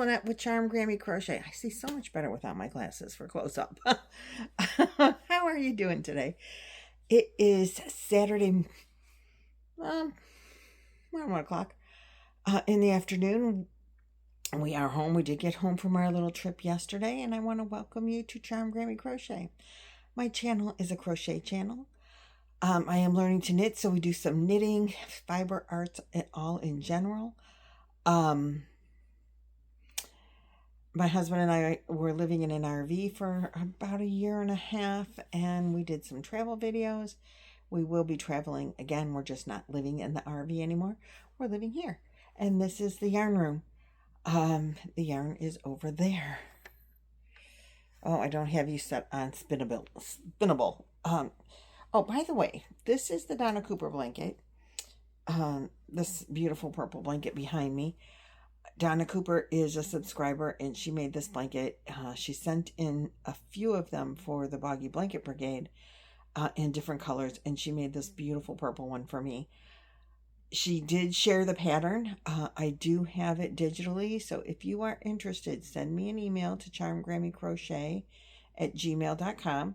Lynette with Charm Grammy Crochet. I see so much better without my glasses for close up. How are you doing today? It is Saturday, around 1 o'clock in the afternoon. We are home. We did get home from our little trip yesterday, and I want to welcome you to Charm Grammy Crochet. My channel is a crochet channel. I am learning to knit, so we do some knitting, fiber arts, and all in general. My husband and I were living in an RV for about 1.5 years, and we did some travel videos. We will be traveling again. We're just not living in the RV anymore. We're living here. And this is the yarn room. The yarn is over there. Oh, I don't have you set on spinnable. Oh, by the way, this is the Donna Cooper blanket. This beautiful purple blanket behind me. Donna Cooper is a subscriber, and she made this blanket. She sent in a few of them for the Boggy Blanket Brigade in different colors, and she made this beautiful purple one for me. She did share the pattern. I do have it digitally, so if you are interested, send me an email to charmedgrammycrochet@gmail.com.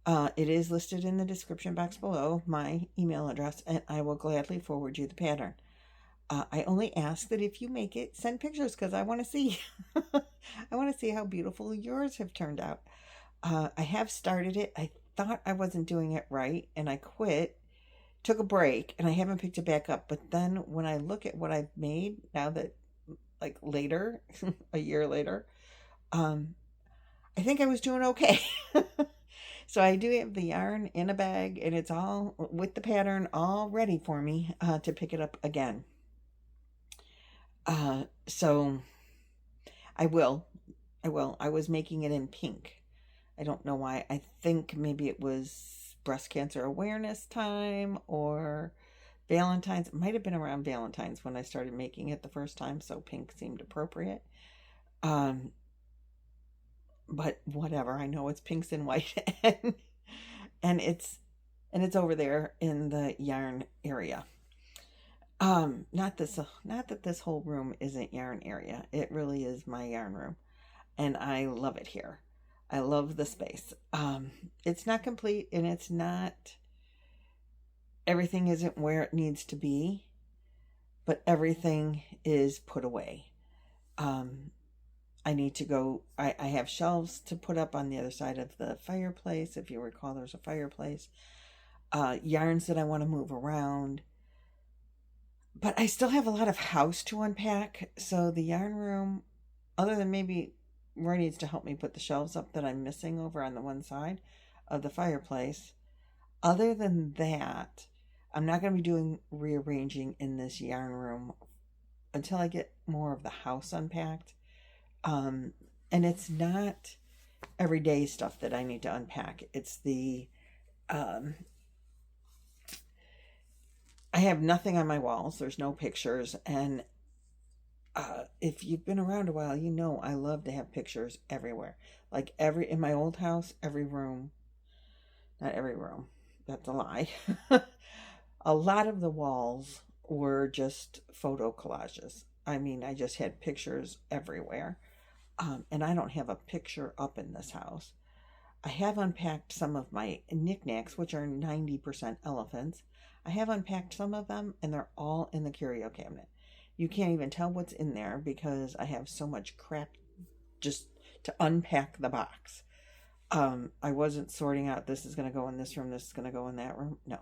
It is listed in the description box below, my email address, and I will gladly forward you the pattern. I only ask that if you make it, send pictures because I want to see. I want to see how beautiful yours have turned out. I have started it. I thought I wasn't doing it right, and I quit, took a break, and I haven't picked it back up. But then when I look at what I've made, now that, like, later, 1 year later, I think I was doing okay. So I do have the yarn in a bag, and it's all with the pattern all ready for me to pick it up again. So I will. I was making it in pink. I don't know why. I think maybe it was breast cancer awareness time or Valentine's. It might have been around Valentine's when I started making it the first time, so pink seemed appropriate. But whatever. I know it's pinks and white, and it's over there in the yarn area. Not that this whole room isn't yarn area. It really is my yarn room, and I love it here. I love the space. It's not complete, and it's not, everything isn't where it needs to be, but everything is put away. I need to go, I have shelves to put up on the other side of the fireplace. If you recall, there's a fireplace. Yarns that I want to move around. But I still have a lot of house to unpack, so the yarn room, other than maybe Roy needs to help me put the shelves up that I'm missing over on the one side of the fireplace, other than that, I'm not going to be doing rearranging in this yarn room until I get more of the house unpacked. And it's not everyday stuff that I need to unpack. It's the... I have nothing on my walls. There's no pictures. And if you've been around a while, you know I love to have pictures everywhere. Like in my old house, every room, not every room, that's a lie. A lot of the walls were just photo collages. I mean, I just had pictures everywhere. And I don't have a picture up in this house. I have unpacked some of my knickknacks, which are 90% elephants. I have unpacked some of them, and they're all in the curio cabinet. You can't even tell what's in there because I have so much crap just to unpack the box. I wasn't sorting out, this is going to go in this room, this is going to go in that room. No.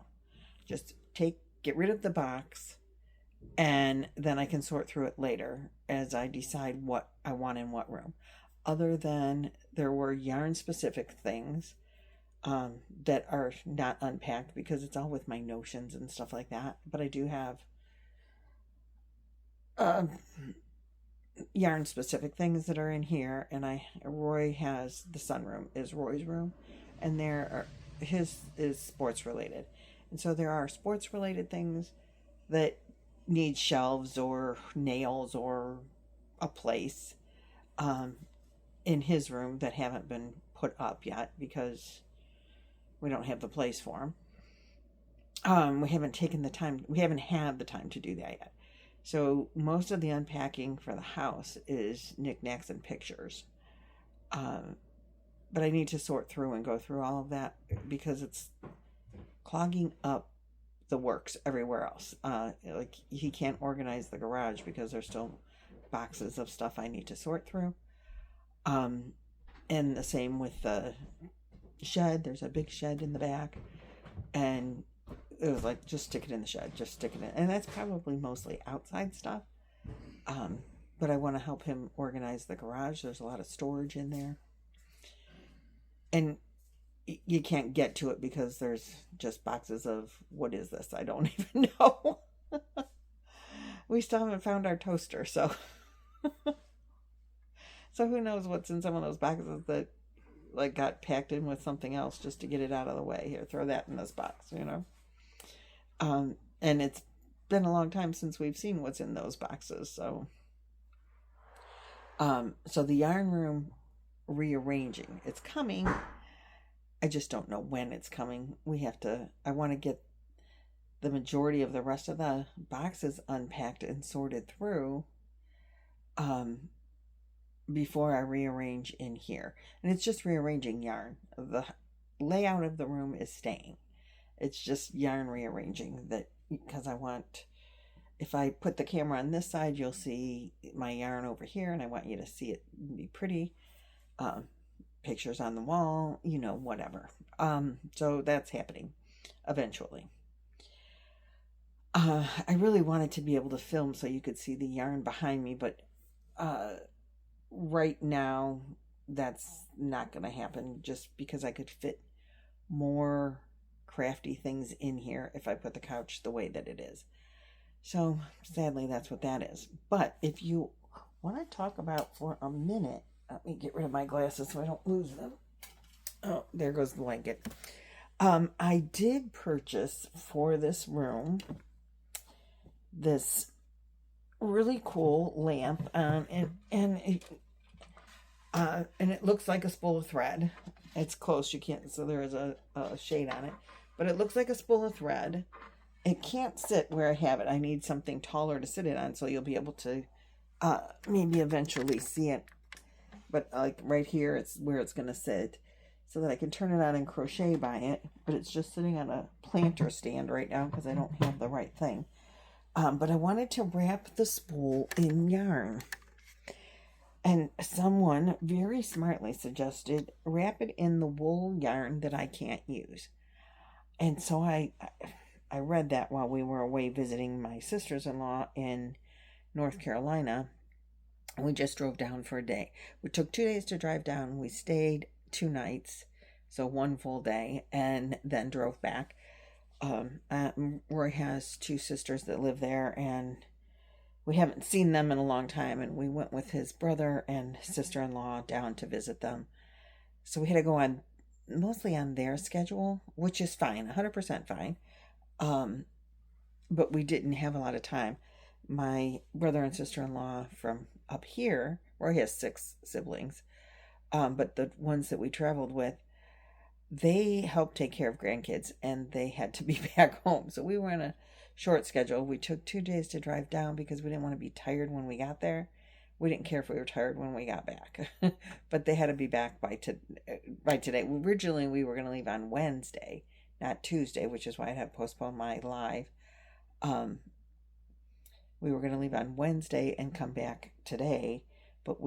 Just get rid of the box, and then I can sort through it later as I decide what I want in what room. Other than there were yarn-specific things that are not unpacked because it's all with my notions and stuff like that. But I do have yarn specific things that are in here, and Roy has the sunroom is Roy's room, and his is sports related, and so there are sports related things that need shelves or nails or a place in his room that haven't been put up yet because we don't have the place for them. We haven't had the time to do that yet. So most of the unpacking for the house is knickknacks and pictures. But I need to sort through and go through all of that because it's clogging up the works everywhere else. Like he can't organize the garage because there's still boxes of stuff I need to sort through. And the same with the shed. There's a big shed in the back, and it was like, just stick it in the shed, just stick it in. And that's probably mostly outside stuff. But I want to help him organize the garage. There's a lot of storage in there. And you can't get to it because there's just boxes of, what is this? I don't even know. We still haven't found our toaster, so so who knows what's in some of those boxes that like got packed in with something else just to get it out of the way. Here, throw that in this box, you know. And it's been a long time since we've seen what's in those boxes, so so the yarn room rearranging, it's coming. I just don't know when it's coming. I want to get the majority of the rest of the boxes unpacked and sorted through before I rearrange in here. And it's just rearranging yarn. The layout of the room is staying. It's just yarn rearranging, that because I want, if I put the camera on this side, you'll see my yarn over here, and I want you to see it be pretty. Pictures on the wall, you know, whatever. So that's happening eventually. I really wanted to be able to film so you could see the yarn behind me, but right now that's not going to happen, just because I could fit more crafty things in here if I put the couch the way that it is. So sadly, that's what that is. But if you want to talk about for a minute, let me get rid of my glasses so I don't lose them. Oh, there goes the blanket. I did purchase for this room this really cool lamp, and it looks like a spool of thread. It's close, you can't, so there is a shade on it, but it looks like a spool of thread. It can't sit where I have it. I need something taller to sit it on, so you'll be able to maybe eventually see it. But like right here, it's where it's going to sit, so that I can turn it on and crochet by it. But it's just sitting on a planter stand right now because I don't have the right thing. But I wanted to wrap the spool in yarn. And someone very smartly suggested wrap it in the wool yarn that I can't use. And so I read that while we were away visiting my sisters-in-law in North Carolina. We just drove down for a day. We took 2 days to drive down. We stayed 2 nights, so 1 full day, and then drove back. Roy has 2 sisters that live there, and we haven't seen them in a long time, and we went with his brother and sister-in-law down to visit them. So we had to go on mostly on their schedule, which is fine, 100% fine. But we didn't have a lot of time. My brother and sister-in-law from up here, Roy has 6 siblings, but the ones that we traveled with, they helped take care of grandkids, and they had to be back home. So we were on a short schedule. We took 2 days to drive down because we didn't want to be tired when we got there. We didn't care if we were tired when we got back, but they had to be back by today. Originally, we were going to leave on Wednesday, not Tuesday, which is why I had postponed my live. We were going to leave on Wednesday and come back today, but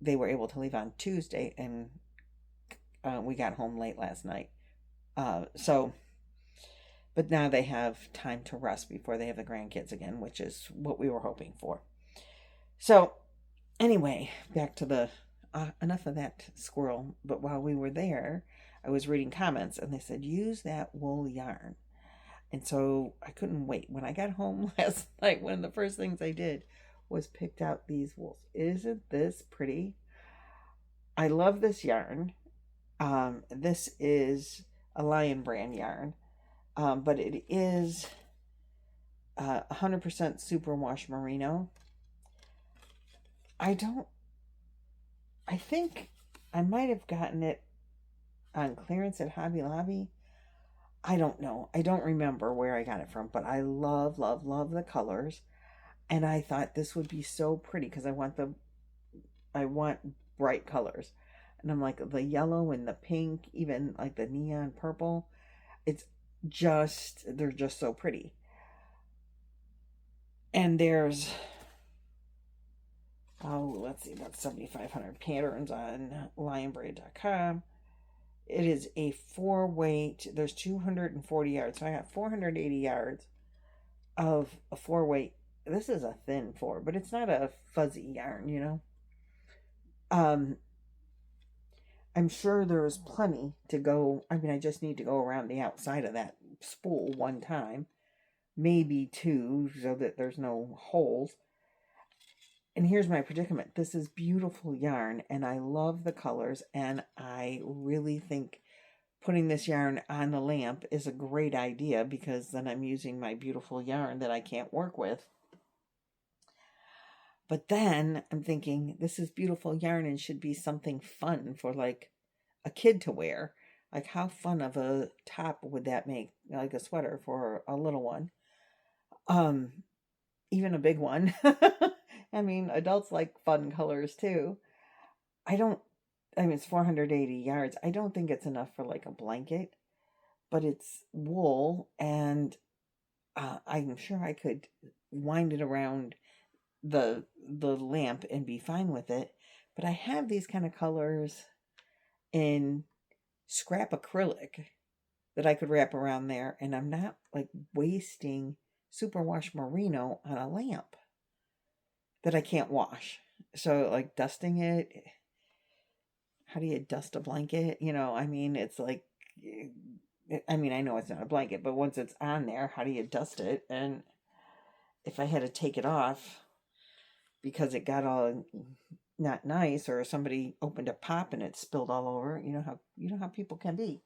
they were able to leave on Tuesday, and we got home late last night. But now they have time to rest before they have the grandkids again, which is what we were hoping for. So anyway, back to the, enough of that squirrel. But while we were there, I was reading comments, and they said, use that wool yarn. And so I couldn't wait. When I got home last night, one of the first things I did was picked out these wools. Isn't this pretty? I love this yarn. This is a Lion brand yarn, but it is 100% superwash merino. I think I might have gotten it on clearance at Hobby Lobby. I don't know. I don't remember where I got it from, but I love, love, love the colors. And I thought this would be so pretty because I want bright colors. And I'm like, the yellow and the pink, even like the neon purple, it's just, they're just so pretty. And there's, oh, let's see, that's 7,500 patterns on lionbraid.com. It is a 4-weight, there's 240 yards. So I got 480 yards of a 4-weight. This is a thin 4, but it's not a fuzzy yarn, you know. I'm sure there's plenty to go. I mean, I just need to go around the outside of that spool one time, maybe 2, so that there's no holes. And here's my predicament. This is beautiful yarn, and I love the colors, and I really think putting this yarn on the lamp is a great idea, because then I'm using my beautiful yarn that I can't work with. But then I'm thinking, this is beautiful yarn and should be something fun for like a kid to wear. Like, how fun of a top would that make? Like a sweater for a little one. Even a big one. I mean, adults like fun colors too. I mean, it's 480 yards. I don't think it's enough for like a blanket, but it's wool, and I'm sure I could wind it around the lamp and be fine with it. But I have these kind of colors in scrap acrylic that I could wrap around there, and I'm not like wasting superwash merino on a lamp that I can't wash. So like dusting it, how do you dust a blanket? You know, I mean, it's like, I mean, I know it's not a blanket, but once it's on there, how do you dust it? And if I had to take it off because it got all not nice, or somebody opened a pop and it spilled all over, you know how people can be.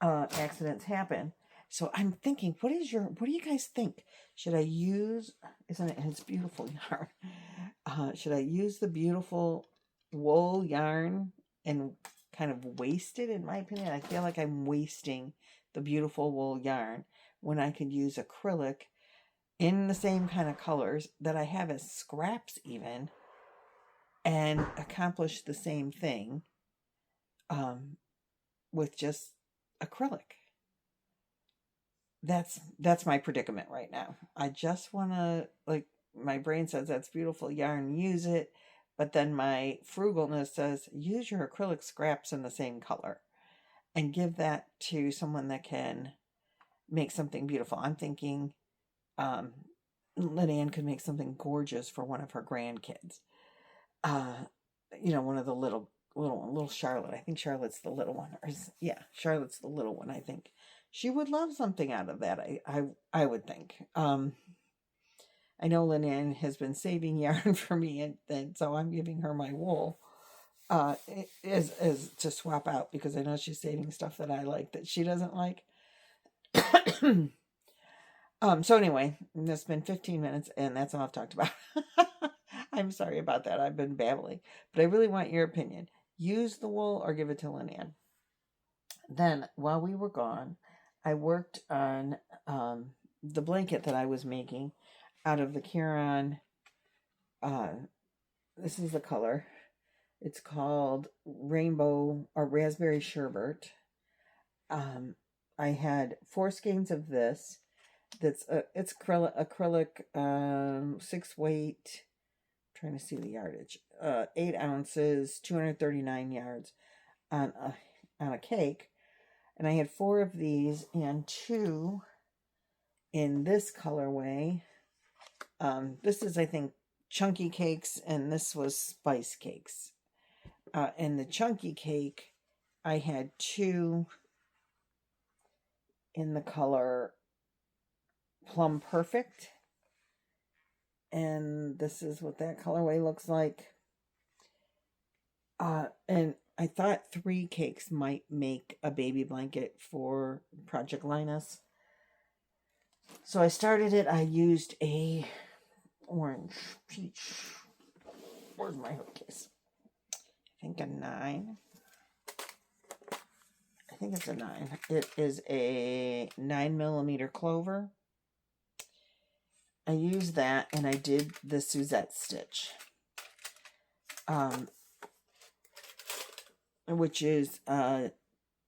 Accidents happen. So I'm thinking, what do you guys think? Should I use, isn't it, it's beautiful yarn. Should I use the beautiful wool yarn and kind of waste it? In my opinion, I feel like I'm wasting the beautiful wool yarn when I could use acrylic in the same kind of colors that I have as scraps even, and accomplish the same thing with just acrylic. That's my predicament right now. I just want to, like, my brain says that's beautiful yarn, use it, but then my frugalness says use your acrylic scraps in the same color and give that to someone that can make something beautiful. I'm thinking Lynette could make something gorgeous for one of her grandkids. You know, one of the little Charlotte. I think Charlotte's the little one. Yeah, Charlotte's the little one, I think. She would love something out of that, I would think. I know Lynette has been saving yarn for me, and so I'm giving her my wool is to swap out, because I know she's saving stuff that I like that she doesn't like. So anyway, it's been 15 minutes, and that's all I've talked about. I'm sorry about that. I've been babbling, but I really want your opinion. Use the wool or give it to Lynette. Then, while we were gone, I worked on the blanket that I was making out of the Caron. This is the color. It's called Rainbow or Raspberry Sherbet. I had 4 skeins of this. It's acrylic 6-weight. Trying to see the yardage. 8 ounces, 239 yards on a cake. And I had 4 of these and 2 in this colorway. This is, I think, chunky cakes, and this was spice cakes. And the chunky cake, I had 2 in the color Plum Perfect. And this is what that colorway looks like. And I thought 3 cakes might make a baby blanket for Project Linus. So I started it. I used a orange peach. Where's my hook case? I think a 9. I think it's a 9. It is a 9mm clover. I used that and I did the Suzette stitch, which is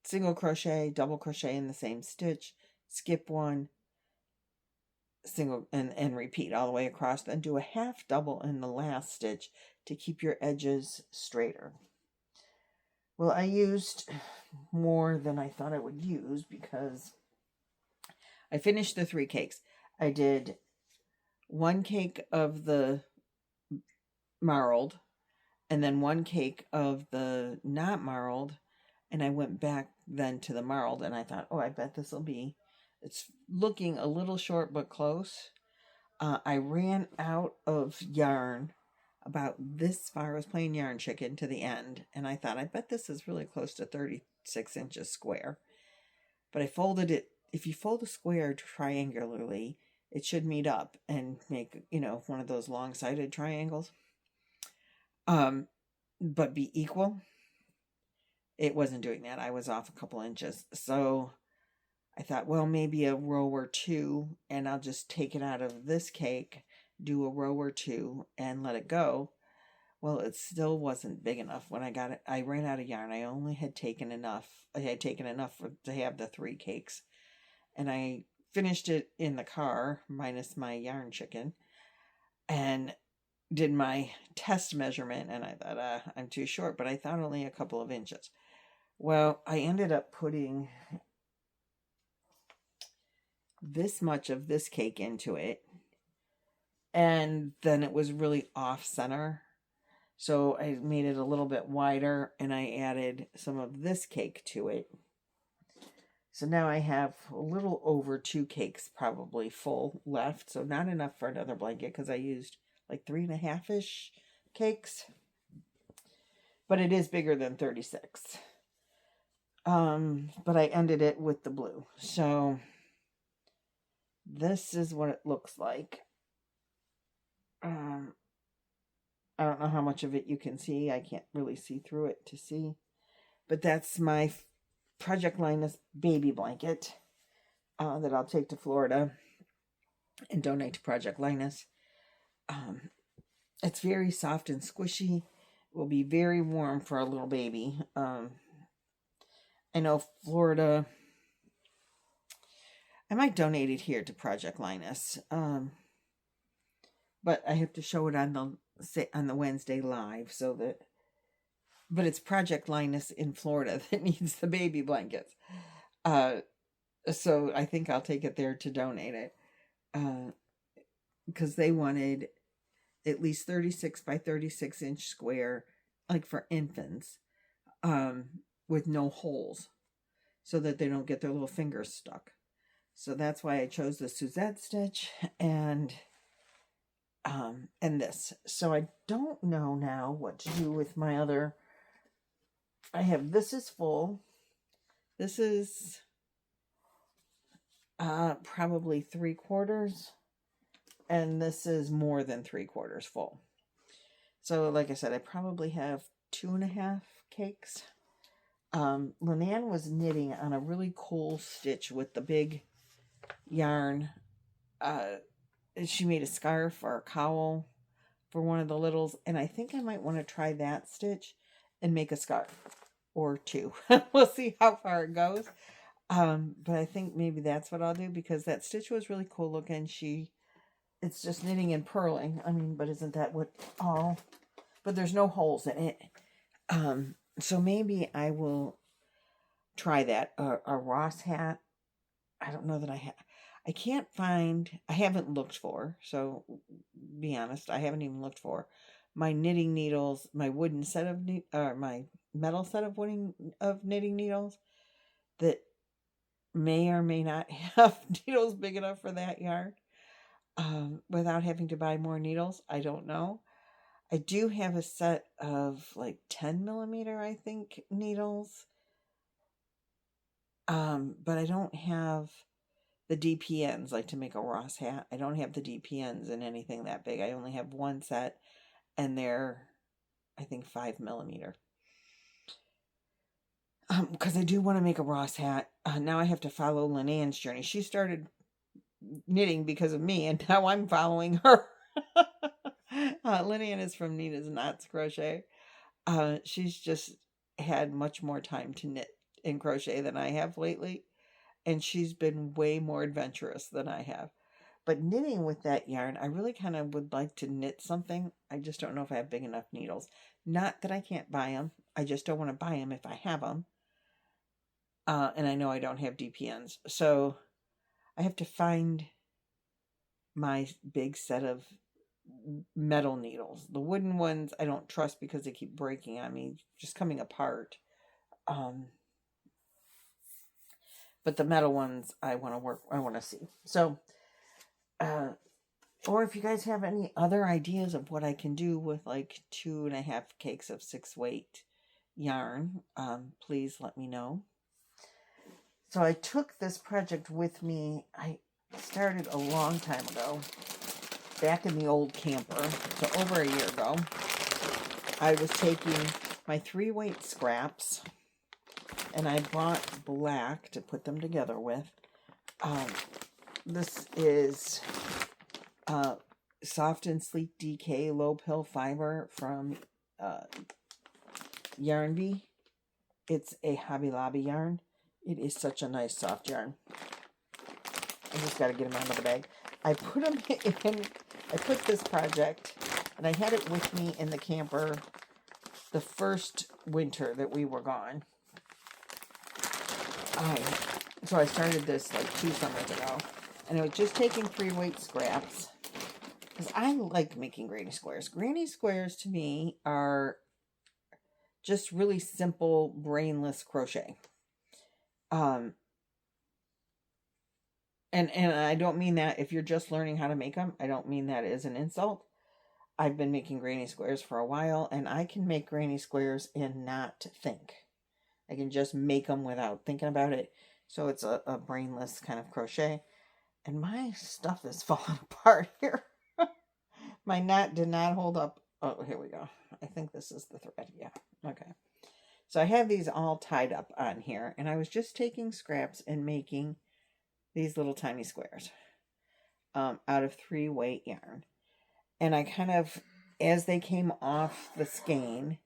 single crochet, double crochet in the same stitch, skip one, single, and repeat all the way across, then do a half double in the last stitch to keep your edges straighter. Well, I used more than I thought I would use because I finished the 3 cakes. I did 1 cake of the marled and then 1 cake of the not marled, and I went back then to the marled, and I thought, oh, I bet this will be, it's looking a little short but close. I ran out of yarn about this far. I was playing yarn chicken to the end, and I thought, I bet this is really close to 36 inches square. But I folded it. If you fold a square triangularly, it should meet up and make, one of those long-sided triangles. But be equal. It wasn't doing that. I was off a couple inches. So I thought, well, maybe a row or 2, and I'll just take it out of this cake, do a row or 2, and let it go. Well, it still wasn't big enough. When I got it, I ran out of yarn. I only had taken enough. I had taken enough to have the 3 cakes. And I finished it in the car, minus my yarn chicken, and did my test measurement, and I thought, I'm too short, but I thought only a couple of inches. Well, I ended up putting this much of this cake into it, and then it was really off center. So I made it a little bit wider, and I added some of this cake to it. So now I have a little over 2 cakes probably full left. So not enough for another blanket because I used like 3.5-ish cakes. But it is bigger than 36. But I ended it with the blue. So this is what it looks like. I don't know how much of it you can see. I can't really see through it to see. But that's my Project Linus baby blanket that I'll take to Florida and donate to Project Linus. It's very soft and squishy. It will be very warm for a little baby. I know Florida, I might donate it here to Project Linus. But I have to show it on the Wednesday live, so that, but it's Project Linus in Florida that needs the baby blankets. So I think I'll take it there to donate it. Because they wanted at least 36 by 36 inch square, like for infants, with no holes, so that they don't get their little fingers stuck. So that's why I chose the Suzette stitch and this. So I don't know now what to do with my other. I have, this is full. This is probably 3/4. And this is more than 3/4 full. So like I said, I probably have 2.5 cakes. Lynette was knitting on a really cool stitch with the big yarn. She made a scarf or a cowl for one of the littles, and I think I might want to try that stitch and make a scarf or 2. We'll see how far it goes. But I think maybe that's what I'll do, because that stitch was really cool looking. It's just knitting and purling. I mean, but isn't that what all? But there's no holes in it. So maybe I will try that. A Ross hat. I don't know that I have. I can't find. I haven't looked for. So be honest, I haven't even looked for my knitting needles. My wooden set of my metal set of knitting needles that may or may not have needles big enough for that yarn. Without having to buy more needles. I don't know. I do have a set of like 10 millimeter, I think, needles. But I don't have the DPNs, like to make a Ross hat. I don't have the DPNs in anything that big. I only have one set, and they're, I think, 5 millimeter. Because I do want to make a Ross hat. Now I have to follow Lynette's journey. She started knitting because of me, and now I'm following her. Lynette is from Lynette Crochet. She's just had much more time to knit and crochet than I have lately, and she's been way more adventurous than I have. But knitting with that yarn, I really kind of would like to knit something. I just don't know if I have big enough needles. Not that I can't buy them. I just don't want to buy them if I have them. And I know I don't have DPNs. So I have to find my big set of metal needles. The wooden ones I don't trust because they keep breaking on me, just coming apart. But the metal ones I want to see. So, or if you guys have any other ideas of what I can do with like 2.5 cakes of 6-weight yarn, please let me know. So I took this project with me. I started a long time ago, back in the old camper, so over a year ago. I was taking my 3-weight scraps, and I bought black to put them together with. This is Soft and Sleek DK Low Pill Fiber from Yarn Bee. It's a Hobby Lobby yarn. It is such a nice soft yarn. I just got to get them out of the bag. I put them in, I put this project, and I had it with me in the camper the first winter that we were gone. So I started this like 2 summers ago, and I was just taking 3-weight scraps, because I like making granny squares. Granny squares to me are just really simple, brainless crochet. And I don't mean that if you're just learning how to make them. I don't mean that as an insult. I've been making granny squares for a while, and I can make granny squares and not think. I can just make them without thinking about it. So it's a brainless kind of crochet. And my stuff is falling apart here. My knot did not hold up. Oh, here we go. I think this is the thread. Yeah. Okay. So I have these all tied up on here, and I was just taking scraps and making these little tiny squares out of 3-weight yarn. And I kind of, as they came off the skein,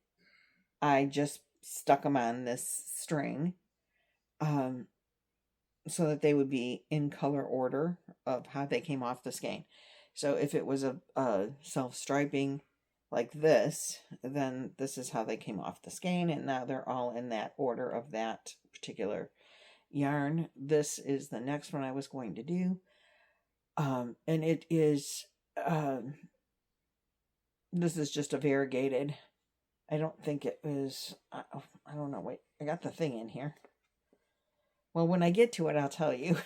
I just stuck them on this string so that they would be in color order of how they came off the skein. So if it was a self-striping like this, then this is how they came off the skein, and now they're all in that order of that particular yarn. This is the next one I was going to do, and it is this is just a variegated. I don't think it was, I don't know, wait, I got the thing in here. Well, when I get to it, I'll tell you.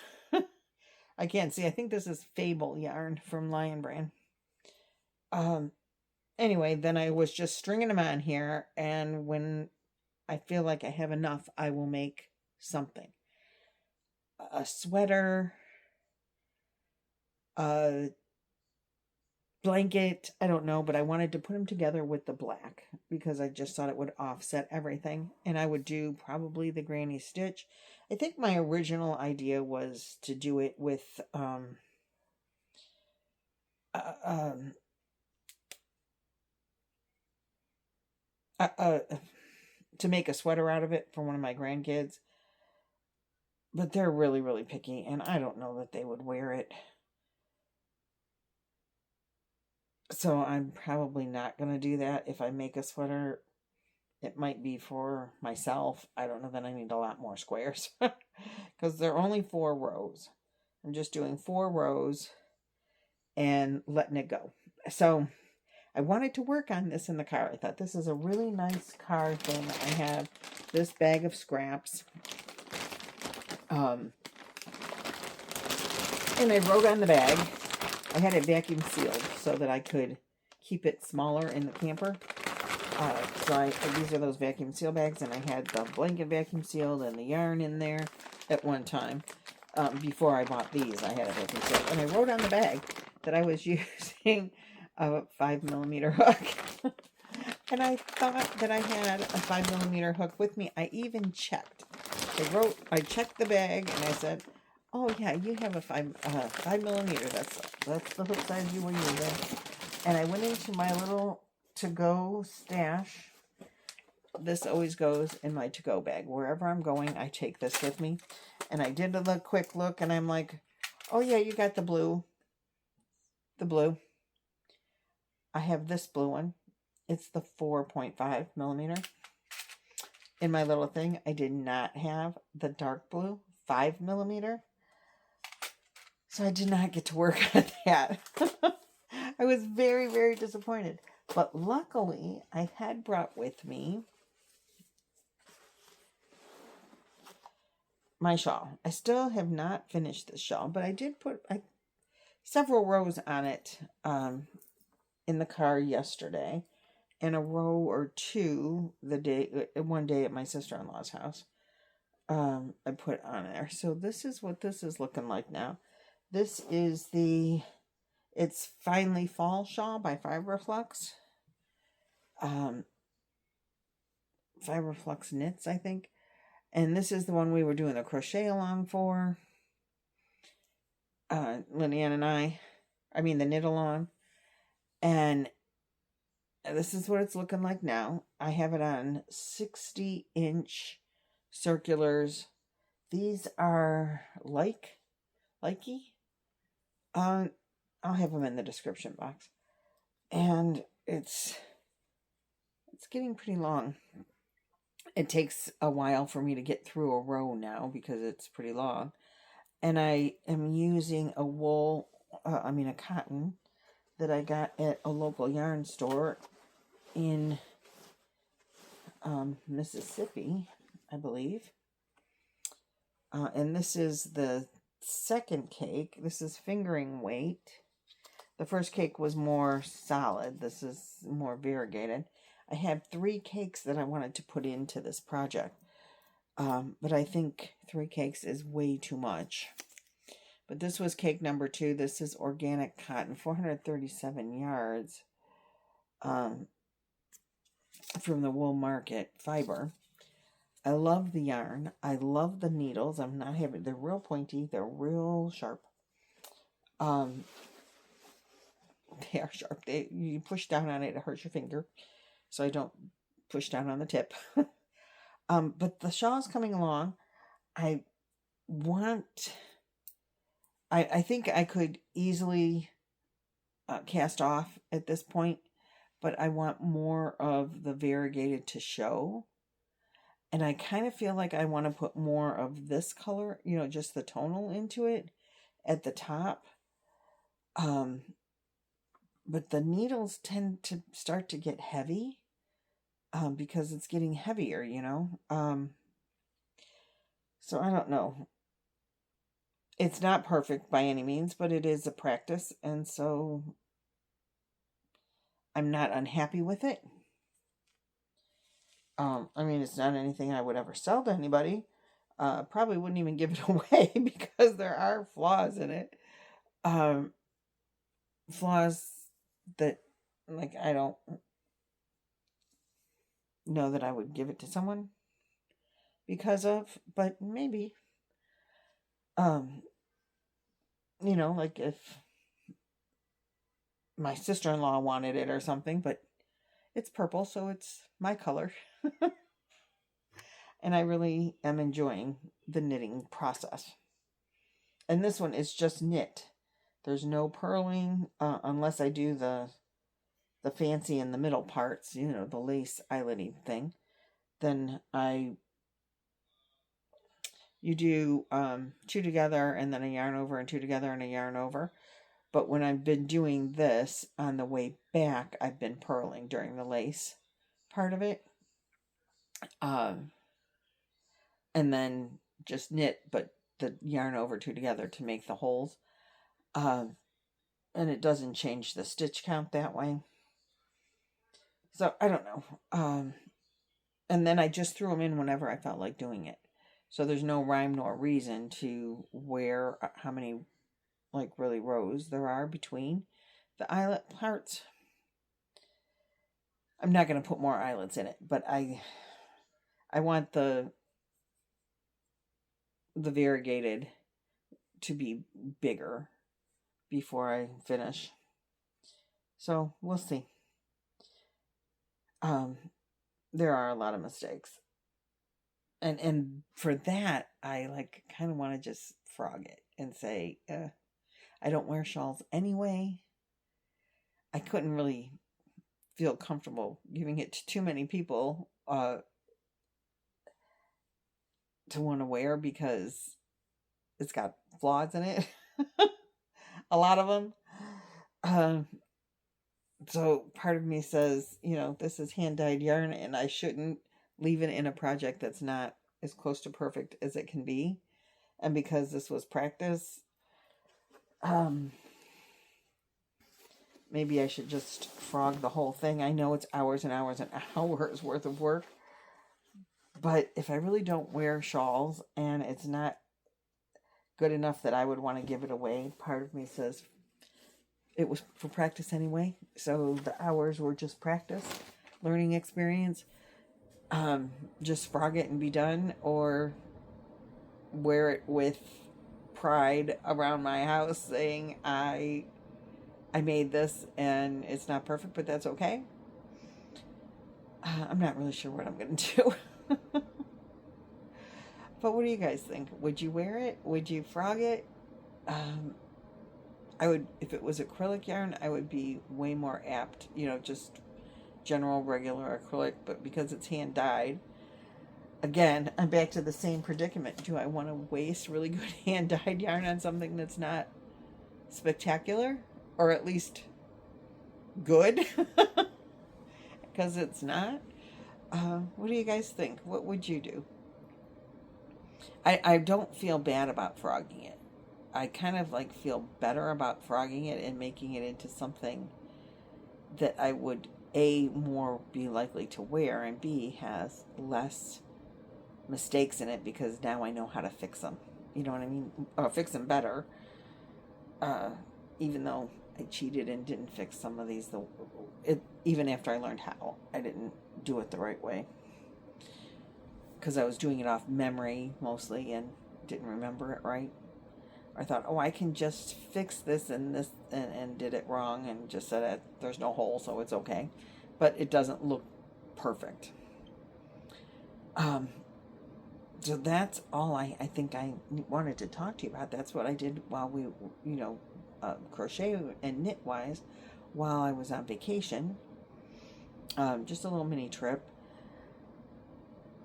I can't see. I think this is Fable yarn from Lion Brand. Anyway, then I was just stringing them on here, and when I feel like I have enough, I will make something. A sweater, a blanket, I don't know, but I wanted to put them together with the black because I just thought it would offset everything, and I would do probably the granny stitch. I think my original idea was to do it with to make a sweater out of it for one of my grandkids, but they're really, really picky, and I don't know that they would wear it. So I'm probably not going to do that. If I make a sweater, it might be for myself. I don't know that I need a lot more squares because they're only 4 rows. I'm just doing 4 rows and letting it go. So I wanted to work on this in the car. I thought this is a really nice car thing. I have this bag of scraps. And I wrote on the bag. I had it vacuum sealed so that I could keep it smaller in the camper. So these are those vacuum seal bags, and I had the blanket vacuum sealed and the yarn in there at one time. Before I bought these, I had a vacuum sealed. And I wrote on the bag that I was using a 5mm hook. And I thought that I had a 5mm hook with me. I even checked. I checked the bag, and I said, Oh yeah, you have a 5 millimeter. That's the hook size you were using. And I went into my little to-go stash. This always goes in my to-go bag. Wherever I'm going, I take this with me. And I did a quick look, and I'm like, oh yeah, you got the blue. The blue. I have this blue one. It's the 4.5 millimeter. In my little thing, I did not have the dark blue 5 millimeter. So I did not get to work on that. I was very, very disappointed. But luckily, I had brought with me my shawl. I still have not finished this shawl, but I did put several rows on it in the car yesterday, and a row or two one day at my sister-in-law's house. I put on there. So this is what this is looking like now. This is it's Finally Fall Shawl by Fiberflux. Fiberflux Knits, I think. And this is the one we were doing the crochet along for. Lynette and the knit along. And this is what it's looking like now. I have it on 60-inch circulars. These are likey. I'll have them in the description box. And it's getting pretty long. It takes a while for me to get through a row now because it's pretty long. And I am using a cotton that I got at a local yarn store in Mississippi, I believe. And this is the second cake. This is fingering weight. The first cake was more solid. This is more variegated. I have 3 cakes that I wanted to put into this project. But I think 3 cakes is way too much. But this was cake number 2. This is organic cotton, 437 yards from the Wool Market fiber. I love the yarn. I love the needles. They're real pointy. They're real sharp. They are sharp. You push down on it, it hurts your finger. So I don't push down on the tip. But the shawl's coming along. I think I could easily cast off at this point, but I want more of the variegated to show. And I kind of feel like I want to put more of this color, just the tonal into it at the top. But the needles tend to start to get heavy because it's getting heavier, So I don't know. It's not perfect by any means, but it is a practice. And so I'm not unhappy with it. It's not anything I would ever sell to anybody. Probably wouldn't even give it away because there are flaws in it. Flaws that, I don't know that I would give it to someone because of, but maybe. If my sister-in-law wanted it or something, but it's purple, so it's my color. And I really am enjoying the knitting process. And this one is just knit. There's no purling unless I do the fancy in the middle parts, the lace eyelet thing. Then you do 2 together and then a yarn over and 2 together and a yarn over. But when I've been doing this on the way back, I've been purling during the lace part of it. And then just knit, but the yarn over 2 together to make the holes. And it doesn't change the stitch count that way. So, I don't know. And then I just threw them in whenever I felt like doing it. So there's no rhyme nor reason to where how many really rows there are between the eyelet parts. I'm not going to put more eyelets in it, but I want the variegated to be bigger before I finish. So we'll see. There are a lot of mistakes. And for that, I like kind of want to just frog it and say, I don't wear shawls anyway. I couldn't really feel comfortable giving it to too many people to want to wear because it's got flaws in it. A lot of them. So part of me says, this is hand-dyed yarn and I shouldn't leave it in a project that's not as close to perfect as it can be. And because this was practice, maybe I should just frog the whole thing. I know it's hours and hours and hours worth of work. But if I really don't wear shawls and it's not good enough that I would want to give it away, part of me says it was for practice anyway. So the hours were just practice, learning experience. Just frog it and be done, or wear it with pride around my house saying I made this and it's not perfect, but that's okay. I'm not really sure what I'm going to do. But what do you guys think? Would you wear it? Would you frog it? I would, if it was acrylic yarn, I would be way more apt, just general regular acrylic, but because it's hand dyed, again, I'm back to the same predicament. Do I want to waste really good hand dyed yarn on something that's not spectacular, or at least good? Because it's not. What do you guys think? What would you do? I don't feel bad about frogging it. I kind of feel better about frogging it and making it into something that I would A, more be likely to wear, and B, has less mistakes in it because now I know how to fix them. You know what I mean? Or fix them better. Even though I cheated and didn't fix some of these, even after I learned how, I didn't do it the right way. Because I was doing it off memory mostly and didn't remember it right. I thought, I can just fix this and this, and did it wrong and just said that there's no hole, so it's okay. But it doesn't look perfect. So that's all I think I wanted to talk to you about. That's what I did while we, crochet and knit-wise while I was on vacation. Just a little mini trip.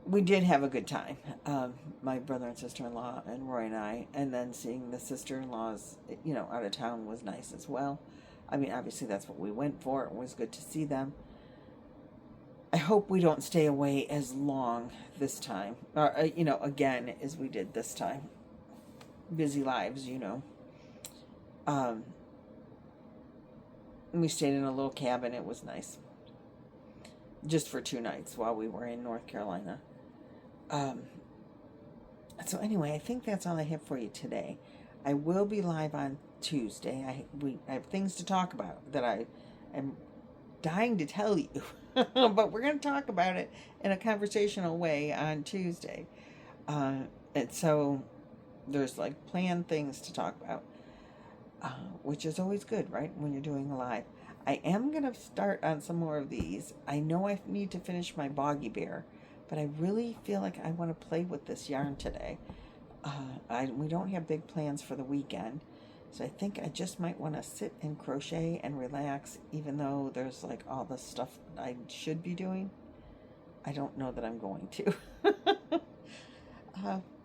We did have a good time. My brother and sister-in-law and Roy and I, and then seeing the sister-in-laws, out of town was nice as well. I mean, obviously that's what we went for. It was good to see them. I hope we don't stay away as long this time, again, as we did this time. Busy lives, we stayed in a little cabin. It was nice. Just for 2 nights while we were in North Carolina. So anyway, I think that's all I have for you today. I will be live on Tuesday. I have things to talk about that I am dying to tell you. But we're going to talk about it in a conversational way on Tuesday. And so there's planned things to talk about, which is always good, right? When you're doing a live. I am going to start on some more of these. I know I need to finish my Boggy Bear, but I really feel like I want to play with this yarn today. We don't have big plans for the weekend, so I think I just might want to sit and crochet and relax, even though there's all this stuff I should be doing. I don't know that I'm going to.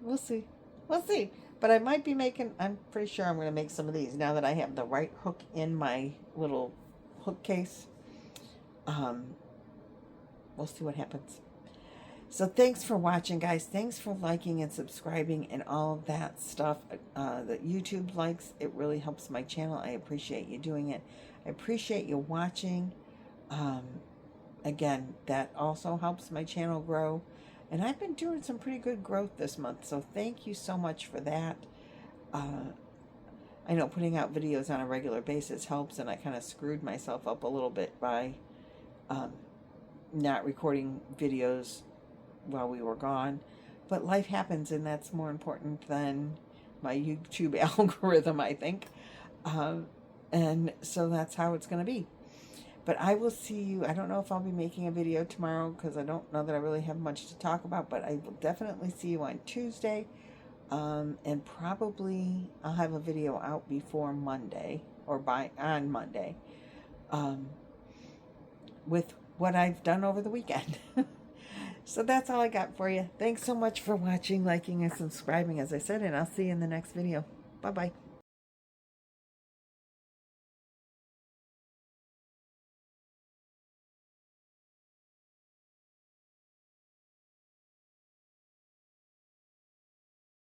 We'll see. We'll see. But I might be I'm pretty sure I'm going to make some of these now that I have the right hook in my little hook case. We'll see what happens. So thanks for watching, guys. Thanks for liking and subscribing and all of that stuff that YouTube likes. It really helps my channel. I appreciate you doing it. I appreciate you watching. Again, that also helps my channel grow. And I've been doing some pretty good growth this month, so thank you so much for that. I know putting out videos on a regular basis helps, and I kind of screwed myself up a little bit by not recording videos while we were gone. But life happens, and that's more important than my YouTube algorithm, I think. And so that's how it's going to be. But I will see you. I don't know if I'll be making a video tomorrow because I don't know that I really have much to talk about, but I will definitely see you on Tuesday. And probably I'll have a video out before Monday or on Monday with what I've done over the weekend. So that's all I got for you. Thanks so much for watching, liking, and subscribing, as I said, and I'll see you in the next video. Bye-bye.